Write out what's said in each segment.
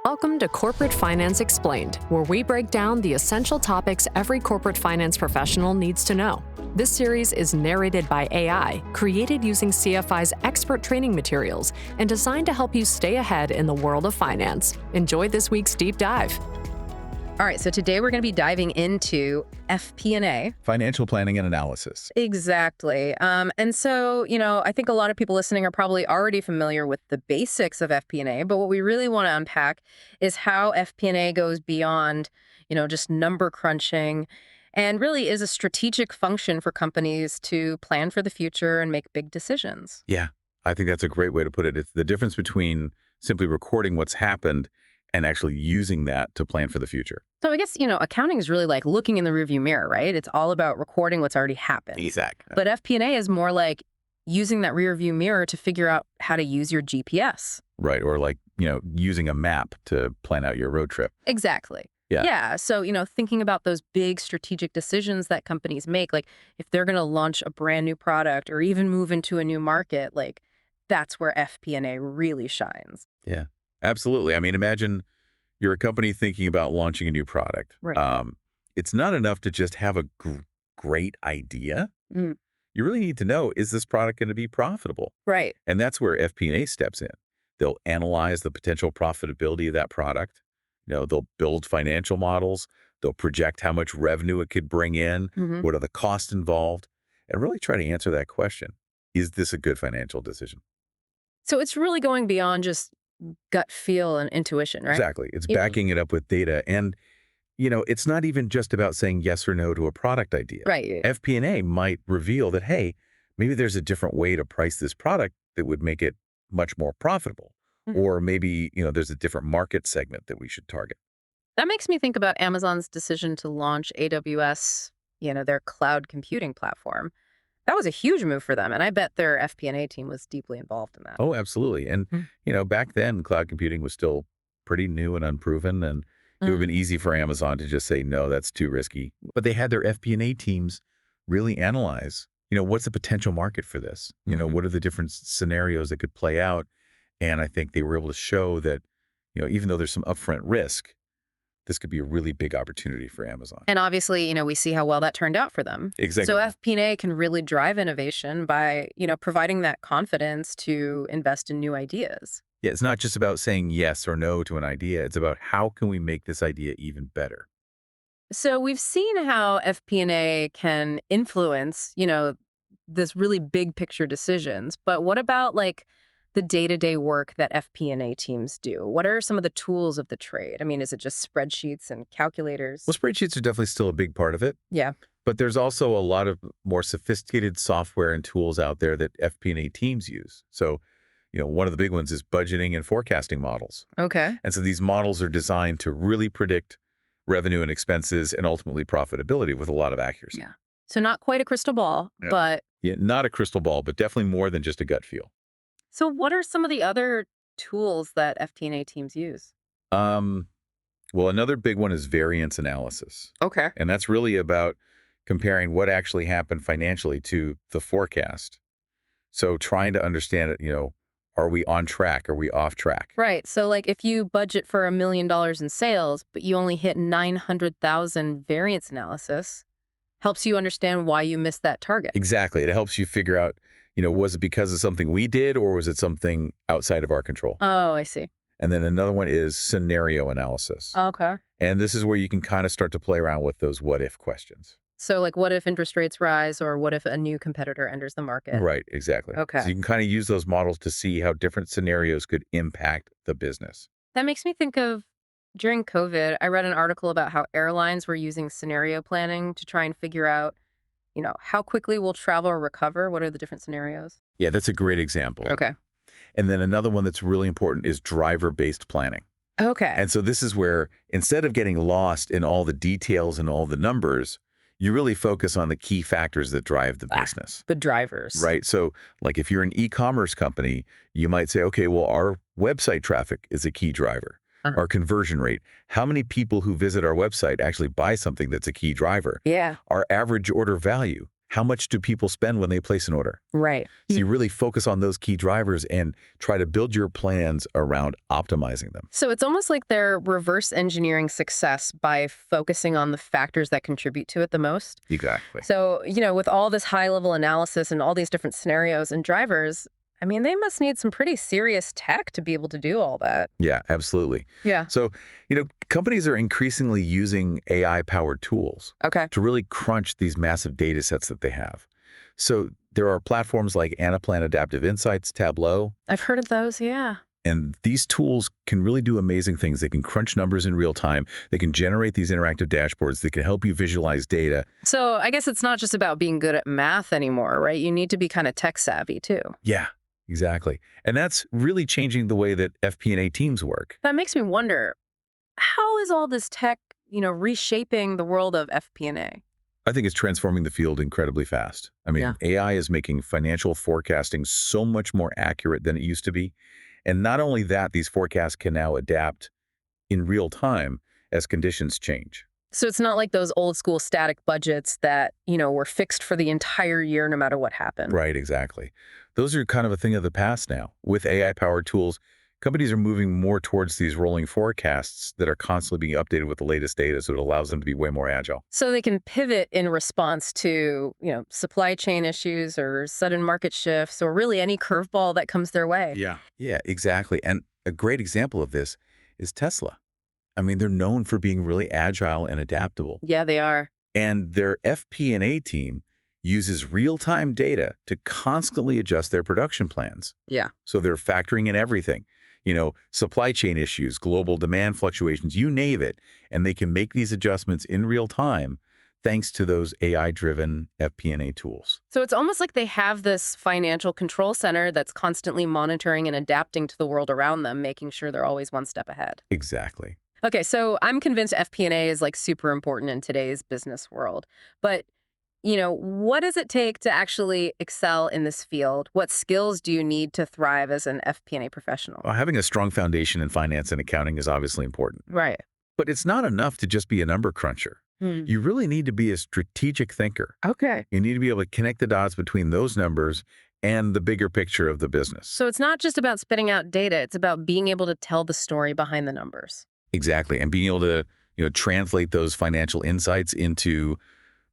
Welcome to Corporate Finance Explained, where we break down the essential topics every corporate finance professional needs to know. This series is narrated by AI, created using CFI's expert training materials, and designed to help you stay ahead in the world of finance. Enjoy this week's deep dive. All right, so today we're going to be diving into FP&A. Financial planning and analysis. Exactly. And so, I think a lot of people listening are probably already familiar with the basics of FP&A, but what we really want to unpack is how FP&A goes beyond, just number crunching and really is a strategic function for companies to plan for the future and make big decisions. Yeah, I think that's a great way to put it. It's the difference between simply recording what's happened and actually using that to plan for the future. So I guess, accounting is really like looking in the rearview mirror, right? It's all about recording what's already happened. Exactly. But FP&A is more like using that rearview mirror to figure out how to use your GPS. Right. Or like, using a map to plan out your road trip. Exactly. Yeah. Yeah. So, thinking about those big strategic decisions that companies make, like if they're going to launch a brand new product or even move into a new market, like that's where FP&A really shines. Yeah, absolutely. I mean, imagine you're a company thinking about launching a new product. Right. It's not enough to just have a great idea. Mm. You really need to know, is this product going to be profitable? Right. And that's where FP&A steps in. They'll analyze the potential profitability of that product. They'll build financial models. They'll project how much revenue it could bring in. Mm-hmm. What are the costs involved? And really try to answer that question. Is this a good financial decision? So it's really going beyond just gut feel and intuition, right? Exactly. It's backing it up with data. And, it's not even just about saying yes or no to a product idea. Right. FP&A might reveal that, hey, maybe there's a different way to price this product that would make it much more profitable. Mm-hmm. Or maybe, there's a different market segment that we should target. That makes me think about Amazon's decision to launch AWS, their cloud computing platform. That was a huge move for them, and I bet their FP&A team was deeply involved in that. Oh, absolutely. And, back then, cloud computing was still pretty new and unproven, and it would have been easy for Amazon to just say, no, that's too risky. But they had their FP&A teams really analyze, what's the potential market for this? What are the different scenarios that could play out? And I think they were able to show that, even though there's some upfront risk, this could be a really big opportunity for Amazon. And obviously, we see how well that turned out for them. Exactly. So FP&A can really drive innovation by, providing that confidence to invest in new ideas. Yeah, it's not just about saying yes or no to an idea. It's about how can we make this idea even better? So we've seen how FP&A can influence, this really big picture decisions. But what about like the day-to-day work that FP&A teams do? What are some of the tools of the trade? I mean, is it just spreadsheets and calculators? Well, spreadsheets are definitely still a big part of it. Yeah. But there's also a lot of more sophisticated software and tools out there that FP&A teams use. So, one of the big ones is budgeting and forecasting models. Okay. And so these models are designed to really predict revenue and expenses and ultimately profitability with a lot of accuracy. Yeah. So not quite a crystal ball, Yeah. but... Yeah, not a crystal ball, but definitely more than just a gut feel. So what are some of the other tools that FP&A teams use? Well, another big one is variance analysis. Okay. And that's really about comparing what actually happened financially to the forecast. So trying to understand it, are we on track? Are we off track? Right. So like if you budget for $1 million in sales, but you only hit 900,000 variance analysis, helps you understand why you missed that target. Exactly. It helps you figure out, was it because of something we did or was it something outside of our control? Oh, I see. And then another one is scenario analysis. Okay. And this is where you can kind of start to play around with those what if questions. So like what if interest rates rise or what if a new competitor enters the market? Right, exactly. Okay. So you can kind of use those models to see how different scenarios could impact the business. That makes me think of during COVID, I read an article about how airlines were using scenario planning to try and figure out, how quickly will travel recover? What are the different scenarios? Yeah, that's a great example. Okay. And then another one that's really important is driver-based planning. Okay. And so this is where instead of getting lost in all the details and all the numbers, you really focus on the key factors that drive the business. The drivers. Right. So like if you're an e-commerce company, you might say, okay, well, our website traffic is a key driver. Our conversion rate. How many people who visit our website actually buy something that's a key driver? Yeah. Our average order value. How much do people spend when they place an order? Right. So you really focus on those key drivers and try to build your plans around optimizing them. So it's almost like they're reverse engineering success by focusing on the factors that contribute to it the most. Exactly. So, with all this high level analysis and all these different scenarios and drivers, I mean, they must need some pretty serious tech to be able to do all that. Yeah, absolutely. Yeah. So, companies are increasingly using AI-powered tools Okay. to really crunch these massive data sets that they have. So there are platforms like Anaplan Adaptive Insights, Tableau, I've heard of those. Yeah. and these tools can really do amazing things. They can crunch numbers in real time. They can generate these interactive dashboards that can help you visualize data. So I guess it's not just about being good at math anymore, right? You need to be kind of tech savvy too. Yeah, exactly. And that's really changing the way that FP&A teams work. That makes me wonder, how is all this tech, reshaping the world of FP&A? I think it's transforming the field incredibly fast. I mean, Yeah. AI is making financial forecasting so much more accurate than it used to be. And not only that, these forecasts can now adapt in real time as conditions change. So it's not like those old school static budgets that, were fixed for the entire year no matter what happened. Right, exactly. Those are kind of a thing of the past now. With AI-powered tools, companies are moving more towards these rolling forecasts that are constantly being updated with the latest data, so it allows them to be way more agile. So they can pivot in response to, supply chain issues or sudden market shifts or really any curveball that comes their way. Yeah, exactly. And a great example of this is Tesla. I mean, they're known for being really agile and adaptable. Yeah, they are. And their FP&A team uses real-time data to constantly adjust their production plans. Yeah. So they're factoring in everything, supply chain issues, global demand fluctuations, you name it. And they can make these adjustments in real time thanks to those AI-driven FP&A tools. So it's almost like they have this financial control center that's constantly monitoring and adapting to the world around them, making sure they're always one step ahead. Exactly. Okay, so I'm convinced FP&A is like super important in today's business world. But, what does it take to actually excel in this field? What skills do you need to thrive as an FP&A professional? Well, having a strong foundation in finance and accounting is obviously important. Right. But it's not enough to just be a number cruncher. You really need to be a strategic thinker. Okay. You need to be able to connect the dots between those numbers and the bigger picture of the business. So it's not just about spitting out data, it's about being able to tell the story behind the numbers. Exactly. And being able to, translate those financial insights into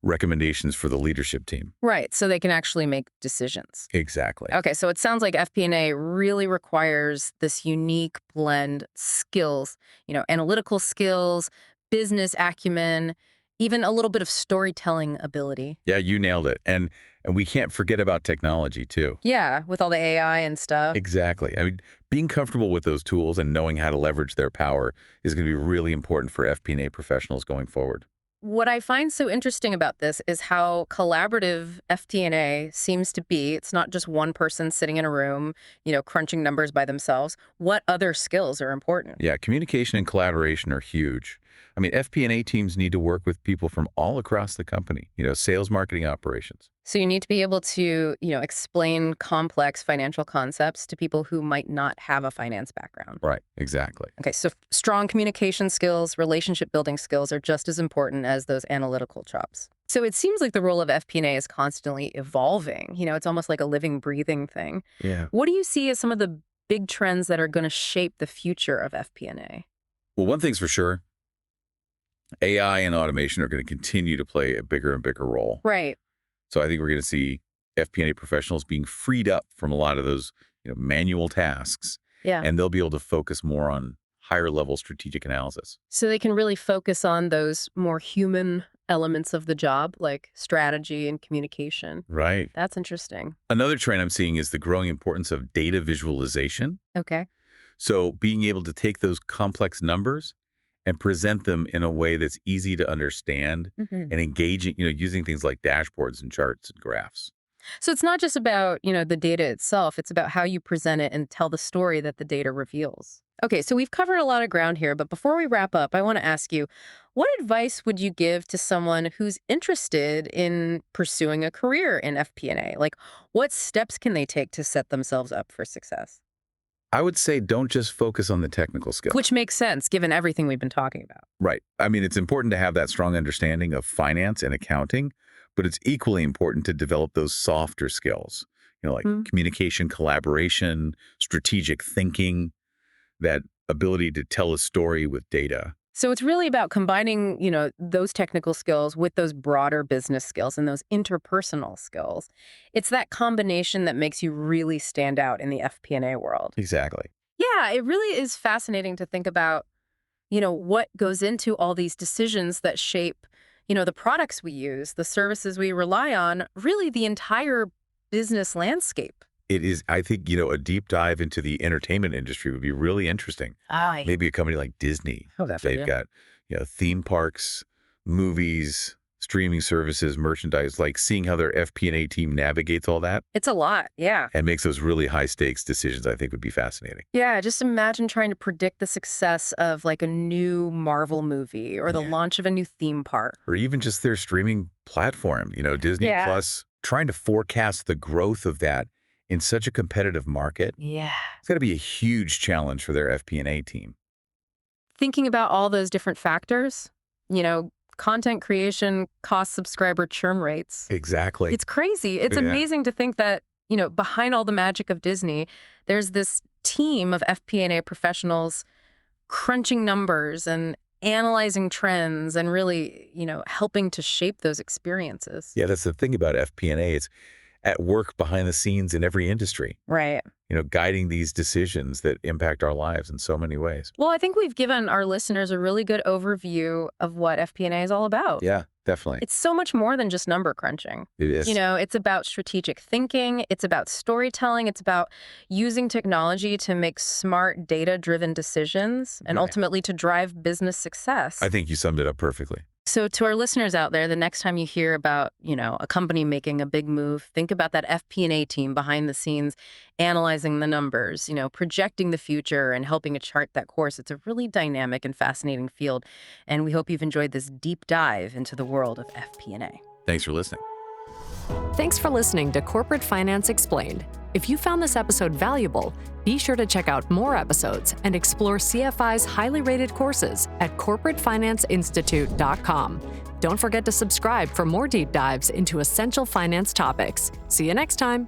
recommendations for the leadership team. Right, so they can actually make decisions. Exactly. Okay, so it sounds like FP&A really requires this unique blend skills, analytical skills, business acumen, even a little bit of storytelling ability. Yeah, you nailed it. And we can't forget about technology too. Yeah, with all the AI and stuff. Exactly. I mean, being comfortable with those tools and knowing how to leverage their power is going to be really important for FP&A professionals going forward. What I find so interesting about this is how collaborative FP&A seems to be. It's not just one person sitting in a room, crunching numbers by themselves. What other skills are important? Yeah, communication and collaboration are huge. I mean, FP&A teams need to work with people from all across the company, sales, marketing, operations. So you need to be able to, explain complex financial concepts to people who might not have a finance background. Right, exactly. Okay, so strong communication skills, relationship building skills are just as important as those analytical chops. So it seems like the role of FP&A is constantly evolving. It's almost like a living, breathing thing. Yeah. What do you see as some of the big trends that are going to shape the future of FP&A? Well, one thing's for sure, AI and automation are going to continue to play a bigger and bigger role. Right. So I think we're going to see FP&A professionals being freed up from a lot of those manual tasks, Yeah. and they'll be able to focus more on higher level strategic analysis. So they can really focus on those more human elements of the job, like strategy and communication. Right. That's interesting. Another trend I'm seeing is the growing importance of data visualization. Okay. So being able to take those complex numbers and present them in a way that's easy to understand and engaging, using things like dashboards and charts and graphs. So it's not just about, the data itself. It's about how you present it and tell the story that the data reveals. Okay, so we've covered a lot of ground here, but before we wrap up, I want to ask you, what advice would you give to someone who's interested in pursuing a career in FP&A? Like, what steps can they take to set themselves up for success? I would say don't just focus on the technical skills. Which makes sense, given everything we've been talking about. Right. I mean, it's important to have that strong understanding of finance and accounting, But it's equally important to develop those softer skills, like Mm. communication, collaboration, strategic thinking, that ability to tell a story with data. So it's really about combining, those technical skills with those broader business skills and those interpersonal skills. It's that combination that makes you really stand out in the FP&A world. Exactly. Yeah, it really is fascinating to think about, what goes into all these decisions that shape, the products we use, the services we rely on, really the entire business landscape. It is, I think, a deep dive into the entertainment industry would be really interesting. Aye. Maybe a company like Disney. Oh, that They've got, theme parks, movies, streaming services, merchandise, like seeing how their FP&A team navigates all that It's a lot, yeah. and makes those really high stakes decisions, I think would be fascinating. Yeah, just imagine trying to predict the success of like a new Marvel movie or the Yeah. launch of a new theme park. Or even just their streaming platform, Disney Yeah. Plus, trying to forecast the growth of that in such a competitive market. Yeah. It's got to be a huge challenge for their FP&A team. Thinking about all those different factors, content creation, cost subscriber churn rates. Exactly. It's crazy. It's Yeah. amazing to think that, behind all the magic of Disney, there's this team of FP&A professionals crunching numbers and analyzing trends and really, helping to shape those experiences. Yeah, that's the thing about FP&A. It's at work behind the scenes in every industry, Right. guiding these decisions that impact our lives in so many ways. Well, I think we've given our listeners a really good overview of what FP&A is all about. Yeah, definitely. It's so much more than just number crunching. It is. It's about strategic thinking. It's about storytelling. It's about using technology to make smart, data-driven decisions and Right. ultimately to drive business success. I think you summed it up perfectly. So to our listeners out there, the next time you hear about, a company making a big move, think about that FP&A team behind the scenes, analyzing the numbers, projecting the future and helping to chart that course. It's a really dynamic and fascinating field. And we hope you've enjoyed this deep dive into the world of FP&A. Thanks for listening. Thanks for listening to Corporate Finance Explained. If you found this episode valuable, be sure to check out more episodes and explore CFI's highly rated courses at corporatefinanceinstitute.com. Don't forget to subscribe for more deep dives into essential finance topics. See you next time.